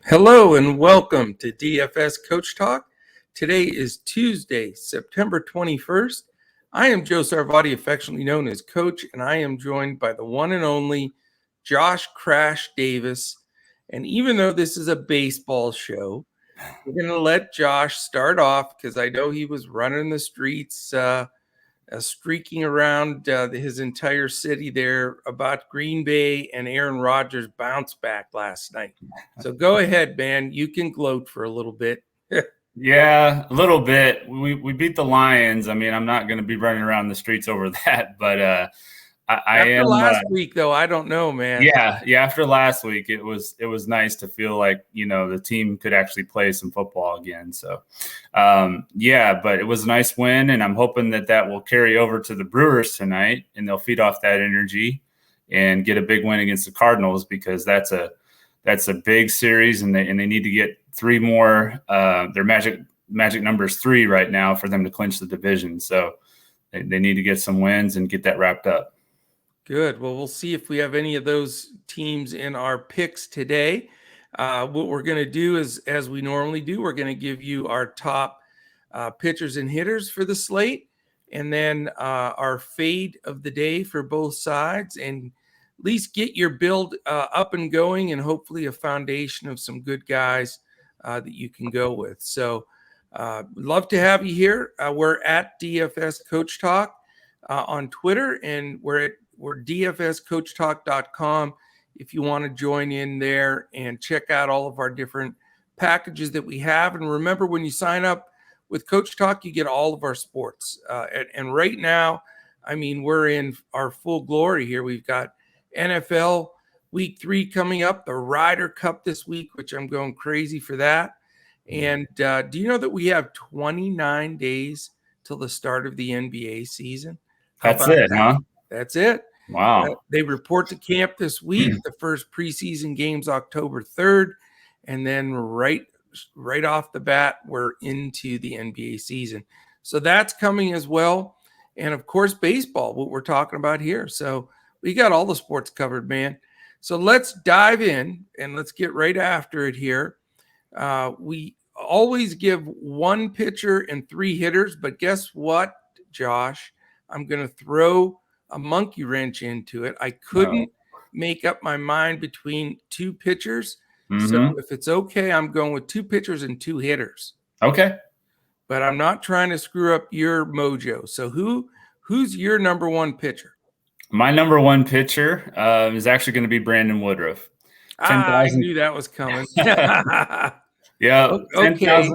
Hello and welcome to DFS Coach Talk. Today is Tuesday, September 21st. I am Joe Sarvati, affectionately known as Coach, and I am joined by the one and only Josh Crash Davis. And even though this is a baseball show, we're going to let Josh start off because I know he was running the streets, streaking around his entire city there about Green Bay and Aaron Rodgers' bounce back last night. So go ahead, man. You can gloat for a little bit. Yeah, a little bit. We beat the Lions. I mean, I'm not going to be running around the streets over that, but After last week, though, I don't know, man. Yeah. After last week, it was nice to feel like the team could actually play some football again. So, but it was a nice win, and I'm hoping that will carry over to the Brewers tonight, and they'll feed off that energy and get a big win against the Cardinals because that's a big series, and they need to get three more. Their magic number is 3 right now for them to clinch the division. So they need to get some wins and get that wrapped up. Good. Well, we'll see if we have any of those teams in our picks today. What we're going to do is, as we normally do, we're going to give you our top pitchers and hitters for the slate, and then our fade of the day for both sides, and at least get your build up and going, and hopefully a foundation of some good guys that you can go with. So love to have you here. We're at DFS Coach Talk on Twitter, and we're dfscoachtalk.com if you want to join in there and check out all of our different packages that we have. And remember, when you sign up with Coach Talk, you get all of our sports. And right now, I mean, we're in our full glory here. We've got NFL Week 3 coming up, the Ryder Cup this week, which I'm going crazy for that. And do you know that we have 29 days till the start of the NBA season? That's it, huh? That's it. Wow. They report to camp this week. The first preseason game's October 3rd. And then right off the bat, we're into the NBA season. So that's coming as well. And, of course, baseball, what we're talking about here. So we got all the sports covered, man. So let's dive in and let's get right after it here. We always give one pitcher and 3 hitters. But guess what, Josh? I'm going to throw a monkey wrench into it. I couldn't make up my mind between 2 pitchers. Mm-hmm. So if it's okay, I'm going with 2 pitchers and 2 hitters. Okay. But I'm not trying to screw up your mojo. So who's your number 1 pitcher? My number 1 pitcher is actually going to be Brandon Woodruff. I knew that was coming. Yeah. Okay.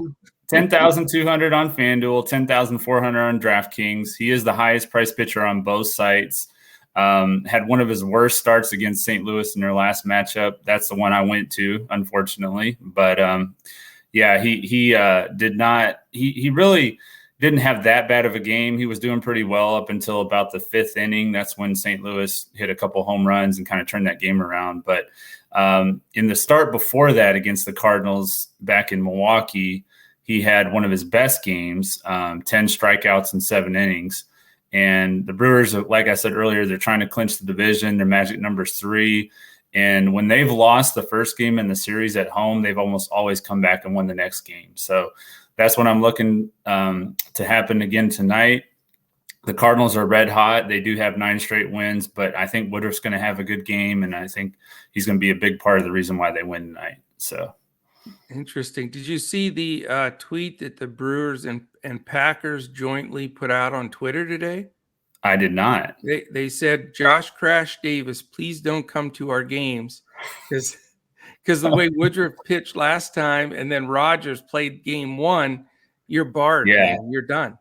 10,200 on FanDuel, 10,400 on DraftKings. He is the highest priced pitcher on both sites. Had one of his worst starts against St. Louis in their last matchup. That's the one I went to, unfortunately. But he really didn't have that bad of a game. He was doing pretty well up until about the 5th inning. That's when St. Louis hit a couple home runs and kind of turned that game around. But in the start before that against the Cardinals back in Milwaukee, he had one of his best games, 10 strikeouts in 7 innings. And the Brewers, like I said earlier, they're trying to clinch the division. Their magic number is 3. And when they've lost the first game in the series at home, they've almost always come back and won the next game. So that's what I'm looking to happen again tonight. The Cardinals are red hot. They do have 9 straight wins, but I think Woodruff's going to have a good game, and I think he's going to be a big part of the reason why they win tonight. So. Interesting. Did you see the tweet that the Brewers and Packers jointly put out on Twitter today? I did not. They said, Josh Crash Davis, please don't come to our games because the way Woodruff pitched last time and then Rodgers played game 1, you're barred. Yeah. Man. You're done.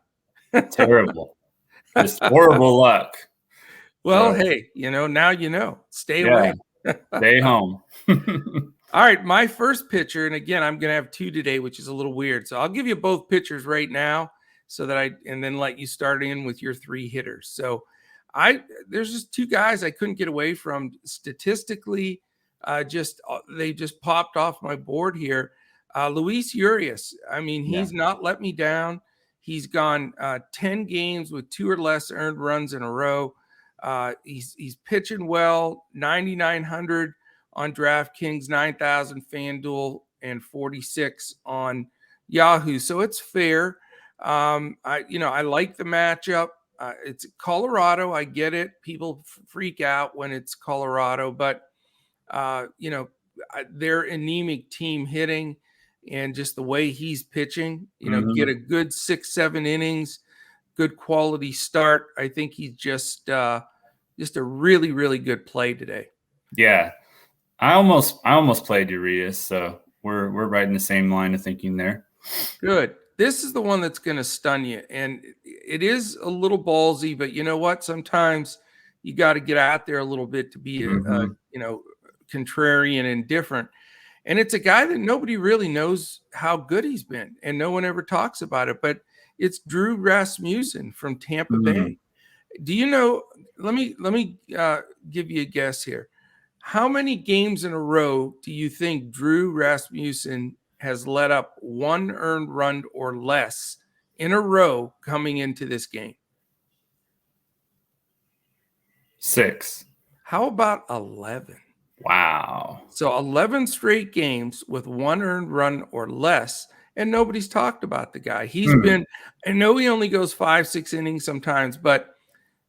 Terrible. Just horrible luck. Well, hey, now you know. Stay away. Stay home. All right, my first pitcher, and again, I'm going to have 2 today, which is a little weird. So I'll give you both pitchers right now and then let you start in with your 3 hitters. So there's just 2 guys I couldn't get away from statistically. They just popped off my board here. Luis Urias, I mean, he's not let me down. He's gone 10 games with 2 or less earned runs in a row. He's pitching well, 9,900 on DraftKings, 9,000 FanDuel, 346 on Yahoo. So it's fair. I like the matchup. It's Colorado. I get it. People freak out when it's Colorado, but their anemic team hitting and just the way he's pitching, get a good 6-7 innings, good quality start. I think he's just a really, really good play today. Yeah. I almost played Urias, so we're right in the same line of thinking there. Good. This is the one that's going to stun you, and it is a little ballsy, but you know what? Sometimes you got to get out there a little bit to be contrarian and different. And it's a guy that nobody really knows how good he's been, and no one ever talks about it. But it's Drew Rasmussen from Tampa Bay. Do you know? Let me give you a guess here. How many games in a row do you think Drew Rasmussen has let up 1 earned run or less in a row coming into this game? 6. How about 11? Wow. So 11 straight games with 1 earned run or less, and nobody's talked about the guy. He's been, I know he only goes 5-6 innings sometimes, but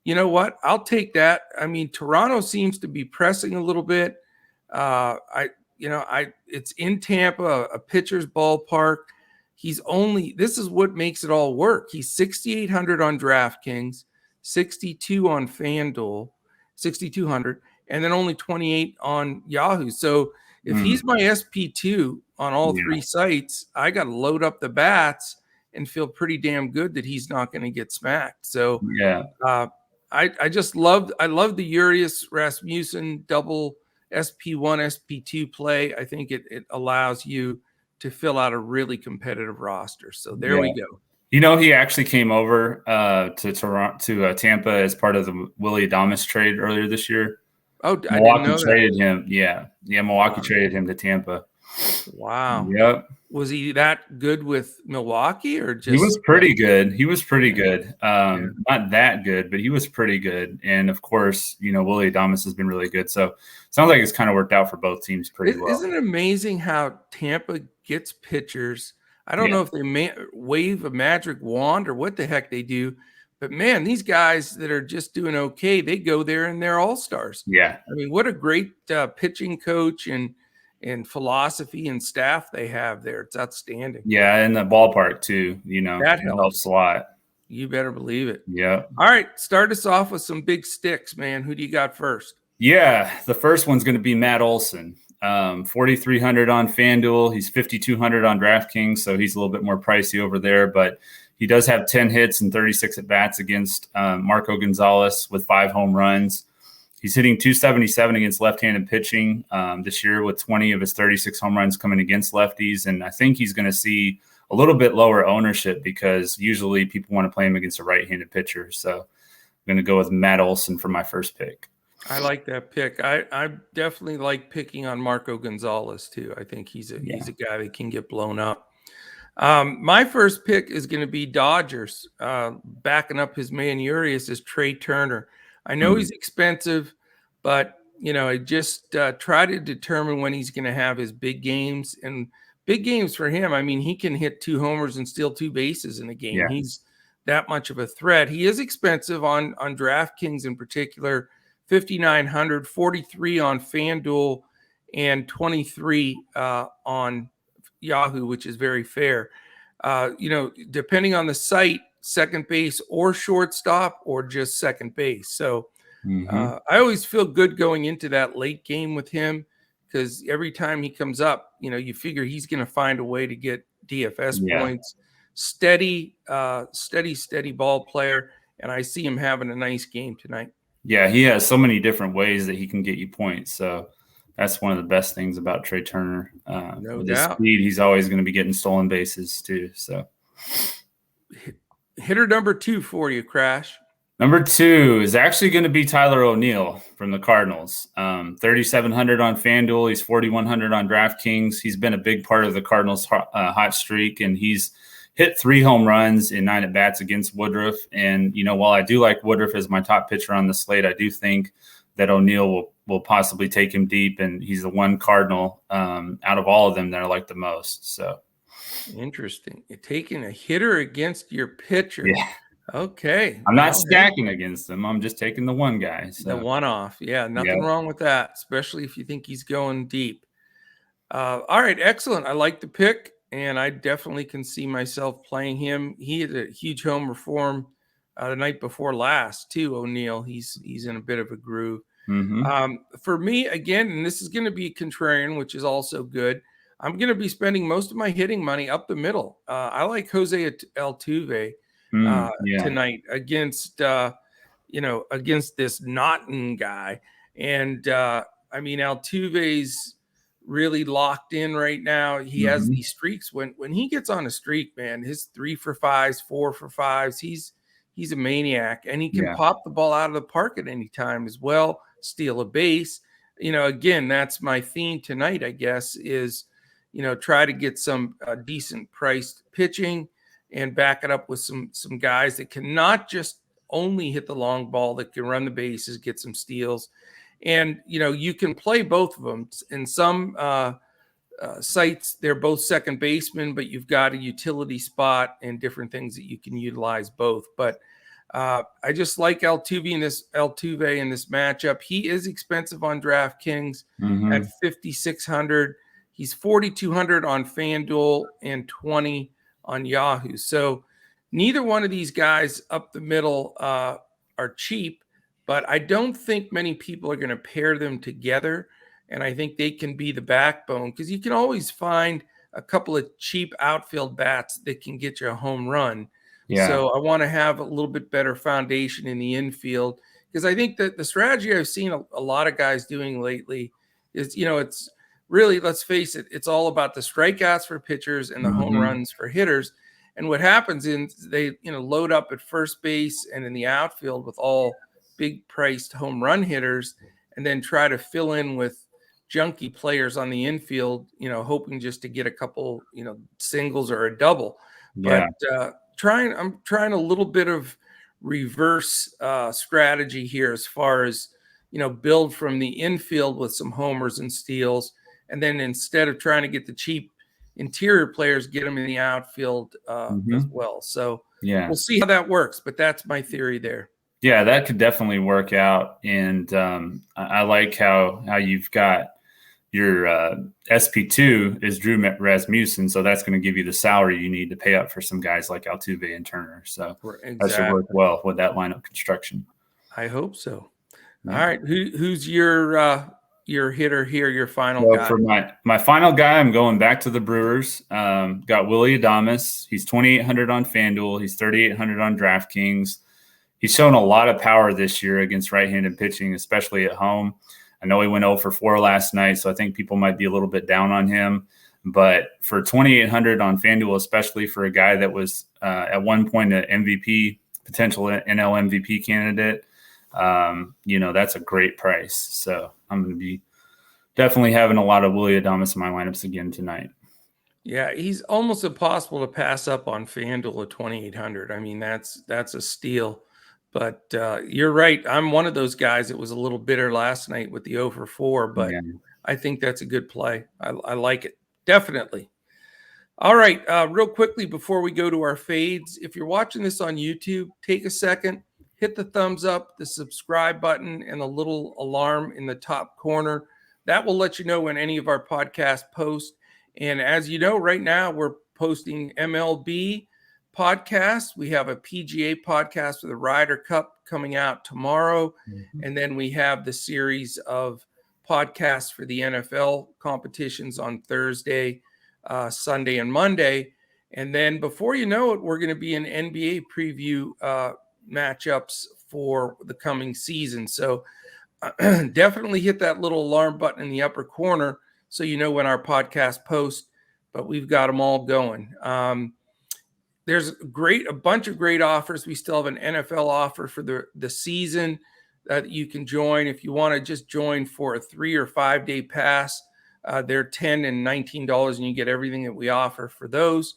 you know what? I'll take that. I mean, Toronto seems to be pressing a little bit. It's in Tampa, a pitcher's ballpark. This is what makes it all work. He's 6,800 on DraftKings, 62 on FanDuel, 6,200, and then only 28 on Yahoo. So if he's my SP2 on all 3 sites, I got to load up the bats and feel pretty damn good that he's not going to get smacked. So I love the Urias Rasmussen double SP1, SP2 play. I think it allows you to fill out a really competitive roster. So there we go. He actually came over to Toronto, to Tampa as part of the Willie Adames trade earlier this year. Oh, I didn't know traded him. Yeah. Milwaukee traded him to Tampa. Wow. Yep. Was he that good with Milwaukee, or just? He was pretty good. Not that good, but he was pretty good. And of course, Willie Adames has been really good. So sounds like it's kind of worked out for both teams pretty well. Isn't it amazing how Tampa gets pitchers? I don't know if they wave a magic wand or what the heck they do, but man, these guys that are just doing okay, they go there and they're all-stars. Yeah. I mean, what a great pitching coach and philosophy and staff they have there. It's outstanding. Yeah, and the ballpark too, that helps a lot. You better believe it. Yeah. All right, start us off with some big sticks, man. Who do you got first? Yeah, the first one's going to be Matt Olson. 4,300 on FanDuel. He's 5,200 on DraftKings, so he's a little bit more pricey over there, but he does have 10 hits and 36 at-bats against Marco Gonzalez with 5 home runs. He's hitting 277 against left-handed pitching this year, with 20 of his 36 home runs coming against lefties. And I think he's going to see a little bit lower ownership because usually people want to play him against a right-handed pitcher. So I'm going to go with Matt Olson for my first pick. I like that pick. I definitely like picking on Marco Gonzalez too. I think he's a guy that can get blown up. My first pick is going to be Dodgers. Backing up his man Urias is Trey Turner. I know he's expensive, but I just try to determine when he's going to have his big games. And big games for him, I mean, he can hit 2 homers and steal 2 bases in a game. Yeah. He's that much of a threat. He is expensive on DraftKings in particular, 5,900, 43 on FanDuel, and 23 on Yahoo, which is very fair. Depending on the site, second base or shortstop or just second base. So I always feel good going into that late game with him because every time he comes up, you figure he's going to find a way to get DFS points. Steady ball player, and I see him having a nice game tonight. Yeah, he has so many different ways that he can get you points. So that's one of the best things about Trey Turner. With his speed, he's always going to be getting stolen bases too. So hitter number 2 for you, Crash. Number 2 is actually going to be Tyler O'Neill from the Cardinals. 3,700 on FanDuel. He's 4,100 on DraftKings. He's been a big part of the Cardinals' hot streak, and he's hit 3 home runs in 9 at-bats against Woodruff. And, while I do like Woodruff as my top pitcher on the slate, I do think that O'Neill will will possibly take him deep, and he's the one Cardinal out of all of them that I like the most. So interesting. You're taking a hitter against your pitcher. yeah, Okay. I'm not Well, stacking against them. I'm just taking the one guy. So. The one-off. Yeah, nothing wrong with that, especially if you think he's going deep. All right, excellent. I like the pick, and I definitely can see myself playing him. He had a huge homer for him the night before last, too, O'Neill. He's in a bit of a groove. For me, again, and this is going to be contrarian, which is also good, I'm going to be spending most of my hitting money up the middle. I like Jose Altuve tonight against against this Naughton guy. And I mean, Altuve's really locked in right now. He has these streaks. When he gets on a streak, man, his 3 for 5s, 4 for 5s, he's a maniac, and he can pop the ball out of the park at any time as well, steal a base. Again, that's my theme tonight, I guess, is, try to get some decent priced pitching and back it up with some guys that cannot just only hit the long ball, that can run the bases, get some steals. And, you can play both of them. In some sites, they're both second basemen, but you've got a utility spot and different things that you can utilize both. But I just like Altuve in this matchup. He is expensive on DraftKings at 5,600. He's 4,200 on FanDuel and 20 on Yahoo. So neither one of these guys up the middle are cheap, but I don't think many people are going to pair them together. And I think they can be the backbone, because you can always find a couple of cheap outfield bats that can get you a home run. Yeah. So I want to have a little bit better foundation in the infield, because I think that the strategy I've seen a lot of guys doing lately is, it's really, let's face it, it's all about the strikeouts for pitchers and the home runs for hitters. And what happens is they, load up at first base and in the outfield with all big priced home run hitters, and then try to fill in with junky players on the infield, hoping just to get a couple, singles or a double. Yeah. But I'm trying a little bit of reverse strategy here, as far as, build from the infield with some homers and steals. And then instead of trying to get the cheap interior players, get them in the outfield as well. So we'll see how that works, but that's my theory there. Yeah, that could definitely work out. And I like how you've got your SP2 is Drew Rasmussen, so that's going to give you the salary you need to pay up for some guys like Altuve and Turner. So that should work well with that lineup construction. I hope so. Yeah. All right, who's your hitter here, your final guy? For my final guy, I'm going back to the Brewers. Got Willy Adames. He's 2,800 on FanDuel. He's 3,800 on DraftKings. He's shown a lot of power this year against right-handed pitching, especially at home. I know he went 0 for 4 last night, so I think people might be a little bit down on him. But for 2,800 on FanDuel, especially for a guy that was at one point an MVP, potential NL MVP candidate, that's a great price. So I'm going to be definitely having a lot of Willy Adames in my lineups again tonight. Yeah, he's almost impossible to pass up on FanDuel at 2,800. I mean, that's a steal. But you're right. I'm one of those guys that was a little bitter last night with the 0 for 4, but I think that's a good play. I like it. Definitely. All right. Real quickly before we go to our fades, if you're watching this on YouTube, take a second, hit the thumbs up, the subscribe button, and the little alarm in the top corner. That will let you know when any of our podcasts post. And as you know, right now we're posting MLB podcast. We have a PGA podcast for the Ryder Cup coming out tomorrow. And then we have the series of podcasts for the NFL competitions on Thursday, Sunday, and Monday. And then before you know it, we're going to be in NBA preview matchups for the coming season. So definitely hit that little alarm button in the upper corner so you know when our podcast posts, but we've got them all going. There's a bunch of great offers. We still have an NFL offer for the season that you can join. If you want to just join for a 3 or 5 day pass, they're $10 and $19, and you get everything that we offer for those.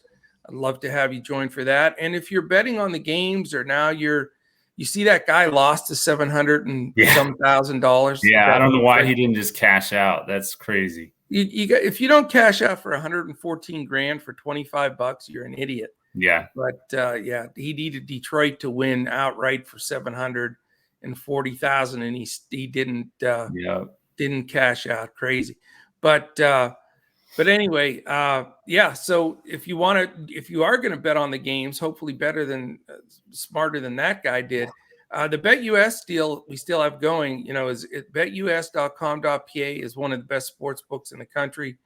I'd love to have you join for that. And if you're betting on the games, or now you're You see that guy lost to 700 and some $1,000. Yeah, I don't know why he didn't just cash out. That's crazy. You got, if you don't cash out for 114 grand for $25, you're an idiot. Yeah. But yeah, he needed Detroit to win outright for 740,000, and he didn't cash out. Crazy. But anyway, yeah. So if you are going to bet on the games, hopefully better than smarter than that guy did. The BetUS deal we still have going, is betus.com.pa is one of the best sports books in the country,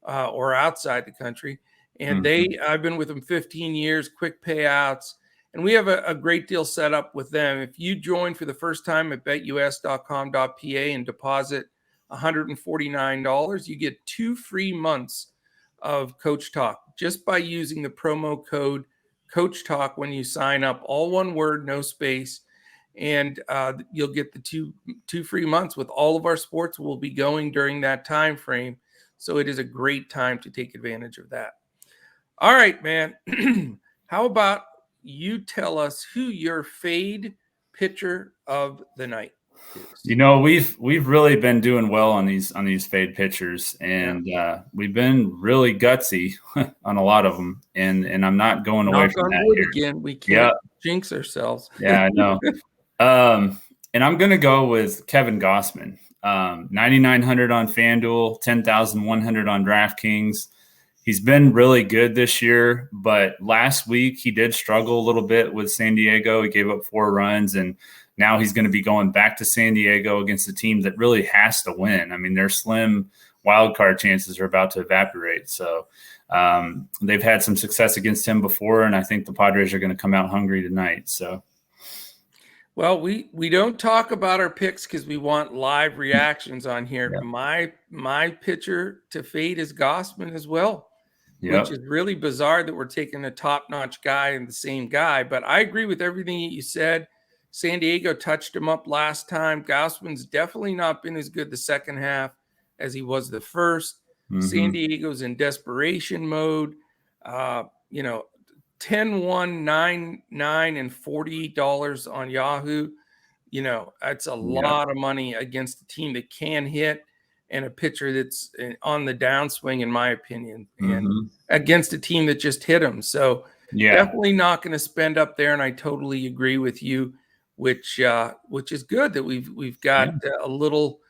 or outside the country. And I've been with them 15 years, quick payouts, and we have a great deal set up with them. If you join for the first time at betus.com.pa and deposit $149, you get 2 free months of Coach Talk just by using the promo code Coach Talk when you sign up. All one word, no space. And you'll get the two free months with all of our sports. Will be going during that time frame. So it is a great time to take advantage of that. All right, man. How about you tell us who your fade pitcher of the night is? We've really been doing well on these fade pitchers, and we've been really gutsy on a lot of them. And I'm not going away from that here. Again, we can't jinx ourselves. Yeah, I know. And I'm going to go with Kevin Gossman. 9,900 on FanDuel, 10,100 on DraftKings. He's been really good this year, but last week he did struggle a little bit with San Diego. He gave up 4 runs, and now he's going to be going back to San Diego against a team that really has to win. I mean, their slim wild card chances are about to evaporate. So they've had some success against him before, and I think the Padres are going to come out hungry tonight. So. Well, we don't talk about our picks because we want live reactions on here. Yeah. My pitcher to fade is Gossman as well, which is really bizarre that we're taking a top-notch guy and the same guy. But I agree with everything that you said. San Diego touched him up last time. Gossman's definitely not been as good the second half as he was the first. San Diego's in desperation mode. 10-1, 9-9, and $40 on Yahoo. That's a lot of money against a team that can hit and a pitcher that's on the downswing, in my opinion, and against a team that just hit him. So definitely not going to spend up there. And I totally agree with you, which is good that we've got a little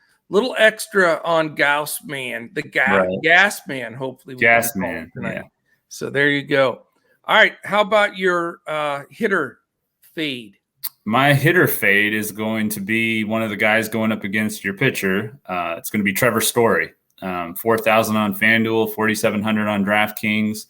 extra on Gossman, the gas man. Hopefully, gas man tonight. Yeah. So there you go. All right, how about your hitter fade? My hitter fade is going to be one of the guys going up against your pitcher. It's going to be Trevor Story. 4,000 on FanDuel, 4,700 on DraftKings.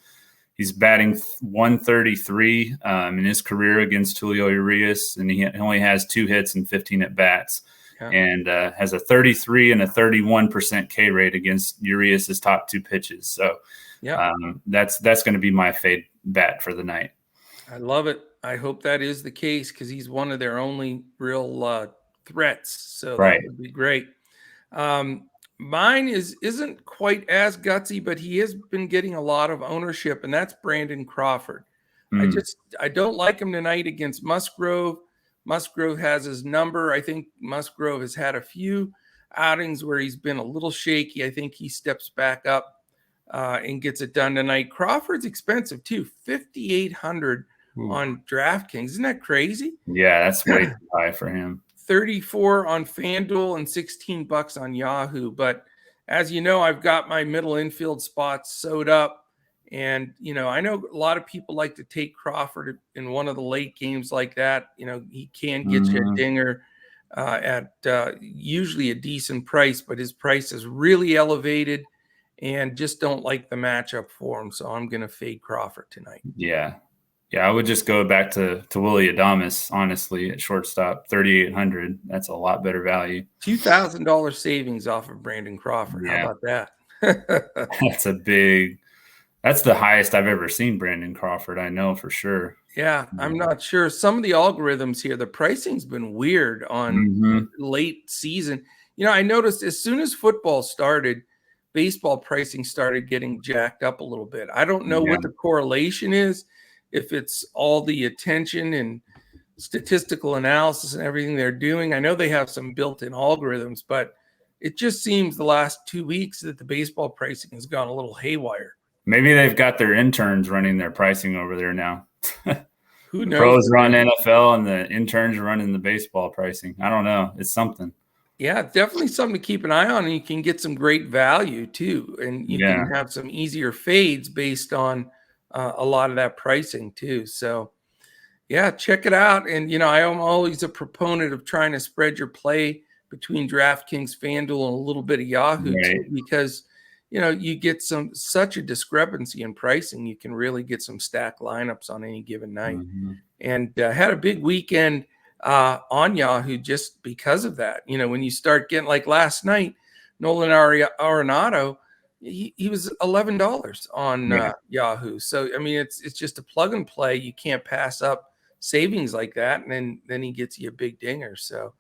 He's batting 133 in his career against Julio Urias, and he only has 2 hits and 15 at-bats. And has a 33 and a 31% K rate against Urias's top 2 pitches. So that's going to be my fade bet for the night. I love it. I hope that is the case because he's one of their only real threats. So that would be great. Mine isn't quite as gutsy, but he has been getting a lot of ownership, and that's Brandon Crawford. I don't like him tonight against Musgrove. Musgrove has his number. I think Musgrove has had a few outings where he's been a little shaky. I think he steps back up and gets it done tonight. Crawford's expensive too, $5,800 on DraftKings. Isn't that crazy? Yeah, that's way too high for him. 34 on FanDuel and $16 on Yahoo. But as you know, I've got my middle infield spots sewed up. And, I know a lot of people like to take Crawford in one of the late games like that. He can get you a dinger at usually a decent price, but his price is really elevated and just don't like the matchup for him. So I'm going to fade Crawford tonight. Yeah. Yeah, I would just go back to Willy Adames, honestly, at shortstop, 3,800. That's a lot better value. $2,000 savings off of Brandon Crawford. Yeah. How about that? That's the highest I've ever seen Brandon Crawford, I know for sure. Yeah, I'm not sure. Some of the algorithms here, the pricing's been weird on late season. I noticed as soon as football started, baseball pricing started getting jacked up a little bit. I don't know what the correlation is, if it's all the attention and statistical analysis and everything they're doing. I know they have some built-in algorithms, but it just seems the last 2 weeks that the baseball pricing has gone a little haywire. Maybe they've got their interns running their pricing over there now. Who the knows? Pros run NFL and the interns are running the baseball pricing. I don't know. It's something. Yeah, definitely something to keep an eye on, and you can get some great value too, and you can have some easier fades based on a lot of that pricing too. So yeah, check it out. And I am always a proponent of trying to spread your play between DraftKings, FanDuel, and a little bit of Yahoo too, because you get such a discrepancy in pricing. You can really get some stack lineups on any given night. And had a big weekend on Yahoo just because of that. When you start getting, like last night, Nolan Arenado, he was $11 on Yahoo. So I mean, it's just a plug and play. You can't pass up savings like that, and then he gets you a big dinger. So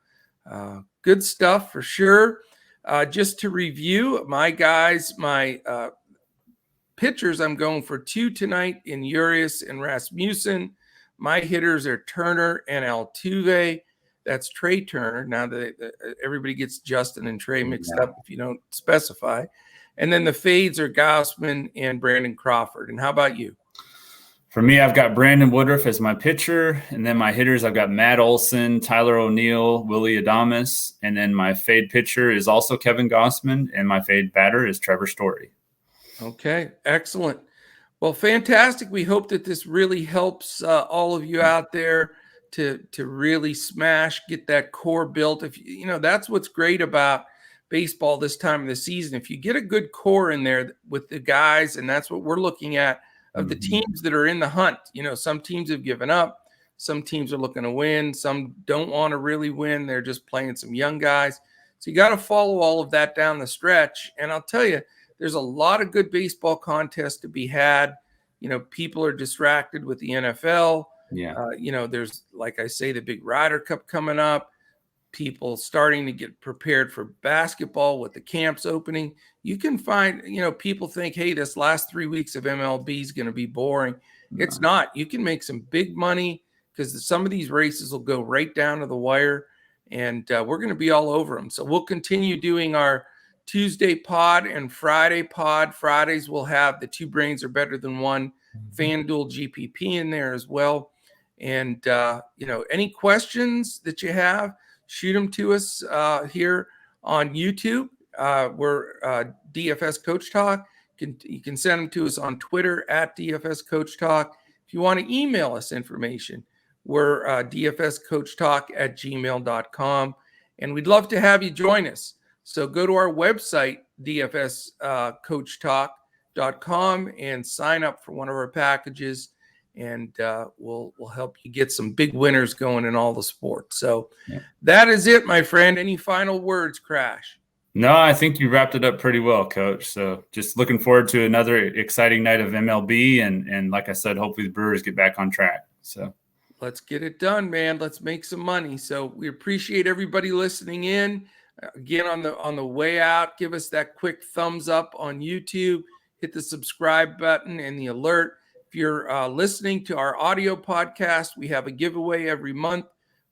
good stuff for sure. Just to review, my guys, my pitchers, I'm going for 2 tonight in Urias and Rasmussen. My hitters are Turner and Altuve. That's Trey Turner. Now everybody gets Justin and Trey mixed up if you don't specify. And then the fades are Gossman and Brandon Crawford. And how about you? For me, I've got Brandon Woodruff as my pitcher. And then my hitters, I've got Matt Olson, Tyler O'Neill, Willie Adames. And then my fade pitcher is also Kevin Gossman. And my fade batter is Trevor Story. Okay, excellent. Well, fantastic. We hope that this really helps all of you out there to really get that core built. If that's what's great about baseball this time of the season. If you get a good core in there with the guys, and that's what we're looking at of the teams that are in the hunt. Some teams have given up. Some teams are looking to win. Some don't want to really win. They're just playing some young guys. So you got to follow all of that down the stretch. And I'll tell you, there's a lot of good baseball contests to be had. People are distracted with the NFL. There's, like I say, the big Ryder Cup coming up. People starting to get prepared for basketball with the camps opening. You can find, people think, hey, this last 3 weeks of MLB is going to be boring. It's not. You can make some big money because some of these races will go right down to the wire, and we're going to be all over them. So we'll continue doing our Tuesday pod and Friday pod. Fridays we'll have the Two Brains Are Better Than One FanDuel GPP in there as well. And, any questions that you have, shoot them to us here on YouTube. We're DFS Coach Talk. You can send them to us on Twitter at DFS Coach Talk. If you want to email us information, we're dfscoachtalk@gmail.com. And we'd love to have you join us. So go to our website, dfscoachtalk.com, and sign up for one of our packages. And we'll help you get some big winners going in all the sports. So that is it, my friend. Any final words, Crash? No, I think you wrapped it up pretty well, Coach. So just looking forward to another exciting night of MLB. And like I said, hopefully the Brewers get back on track. So let's get it done, man. Let's make some money. So we appreciate everybody listening in. Again, on the way out, give us that quick thumbs up on YouTube. Hit the subscribe button and the alert. If you're listening to our audio podcast, we have a giveaway every month.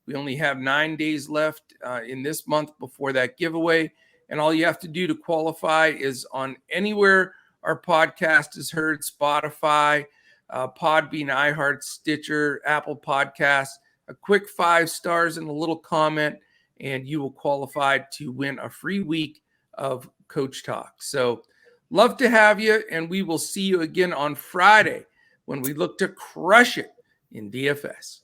We only have 9 days left in this month before that giveaway. And all you have to do to qualify is on anywhere our podcast is heard, Spotify, Podbean, iHeart, Stitcher, Apple Podcasts, a quick 5 stars and a little comment, and you will qualify to win a free week of Coach Talk. So love to have you, and we will see you again on Friday when we look to crush it in DFS.